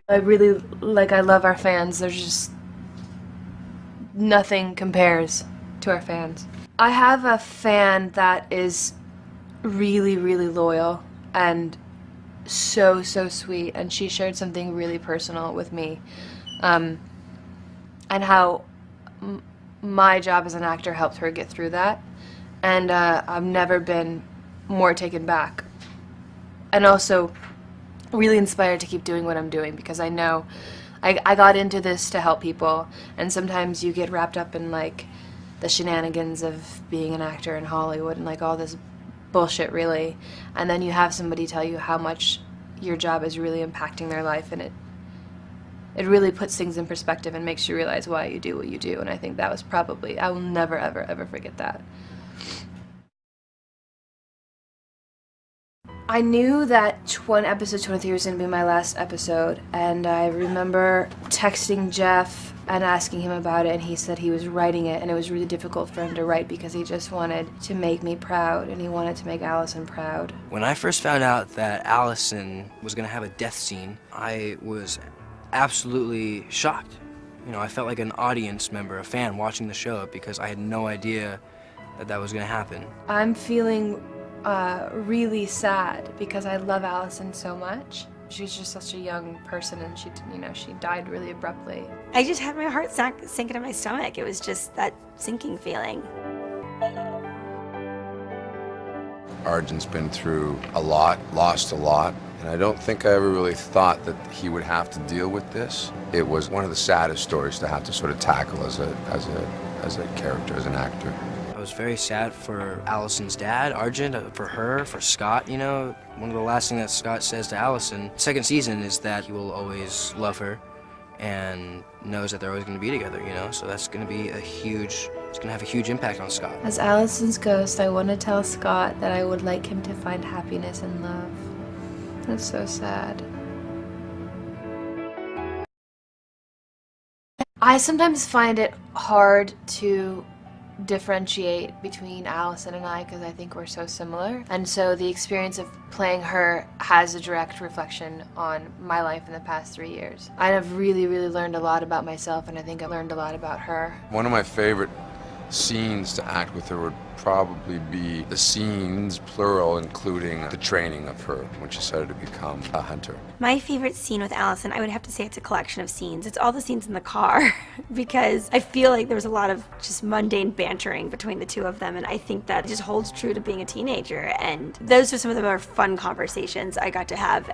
I really, I love our fans. There's just nothing compares to our fans. I have a fan that is really, really loyal and so, so sweet, and she shared something really personal with me, and how my job as an actor helped her get through that, and I've never been more taken back, and also really inspired to keep doing what I'm doing, because I know I got into this to help people, and sometimes you get wrapped up in like the shenanigans of being an actor in Hollywood and like all this bullshit, really, and then you have somebody tell you how much your job is really impacting their life, and it really puts things in perspective and makes you realize why you do what you do. And I think that was probably, I will never ever ever forget that. I knew that episode 23 was going to be my last episode, and I remember texting Jeff and asking him about it, and he said he was writing it, and it was really difficult for him to write because he just wanted to make me proud, and he wanted to make Allison proud. When I first found out that Allison was going to have a death scene, I was absolutely shocked. You know, I felt like an audience member, a fan watching the show, because I had no idea that that was going to happen. I'm feeling really sad because I love Allison so much. She's just such a young person, and she died really abruptly. I just had my heart sink into my stomach. It was just that sinking feeling. Arjun's been through a lot, lost a lot, and I don't think I ever really thought that he would have to deal with this. It was one of the saddest stories to have to sort of tackle as a character, as an actor. I was very sad for Allison's dad, Arjun, for her, for Scott, you know. One of the last things that Scott says to Allison, second season, is that he will always love her and knows that they're always going to be together, you know. So that's going to be it's going to have a huge impact on Scott. As Allison's ghost, I want to tell Scott that I would like him to find happiness and love. That's so sad. I sometimes find it hard to differentiate between Allison and I because I think we're so similar, and so the experience of playing her has a direct reflection on my life in the past 3 years. I have really, really learned a lot about myself, and I think I learned a lot about her. One of my favorite scenes to act with her would probably be the scenes, plural, including the training of her when she started to become a hunter. My favorite scene with Allison, I would have to say it's a collection of scenes. It's all the scenes in the car because I feel like there was a lot of just mundane bantering between the two of them, and I think that just holds true to being a teenager, and those are some of the more fun conversations I got to have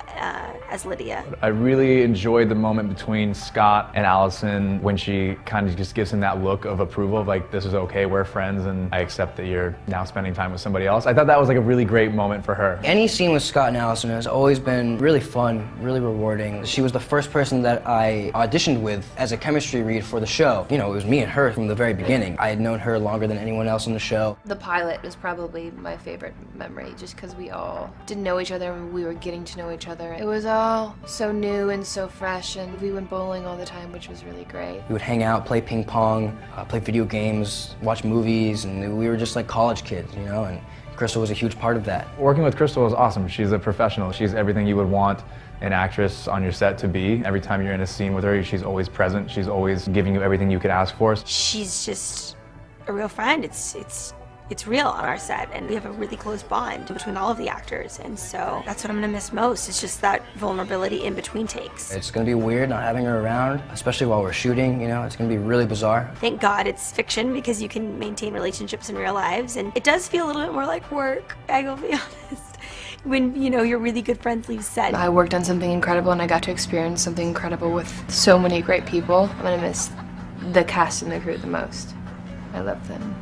as Lydia. I really enjoyed the moment between Scott and Allison when she kind of just gives him that look of approval of like, this is okay, we're friends, and I accept that you're now spending time with somebody else. I thought that was like a really great moment for her. Any scene with Scott and Allison has always been really fun, really rewarding. She was the first person that I auditioned with as a chemistry read for the show. You know, it was me and her from the very beginning. I had known her longer than anyone else on the show. The pilot was probably my favorite memory, just because we all didn't know each other and we were getting to know each other. It was all so new and so fresh, and we went bowling all the time, which was really great. We would hang out, play ping pong, play video games, watch movies, and we were just like college kids, you know, and Crystal was a huge part of that. Working with Crystal is awesome. She's a professional. She's everything you would want an actress on your set to be. Every time you're in a scene with her, she's always present. She's always giving you everything you could ask for. She's just a real friend. It's real on our set, and we have a really close bond between all of the actors, and so that's what I'm gonna miss most. It's just that vulnerability in between takes. It's gonna be weird not having her around, especially while we're shooting, you know, it's gonna be really bizarre. Thank God it's fiction, because you can maintain relationships in real lives, and it does feel a little bit more like work, I will be honest. When, you know, your really good friends leave set. I worked on something incredible, and I got to experience something incredible with so many great people. I'm gonna miss the cast and the crew the most. I love them.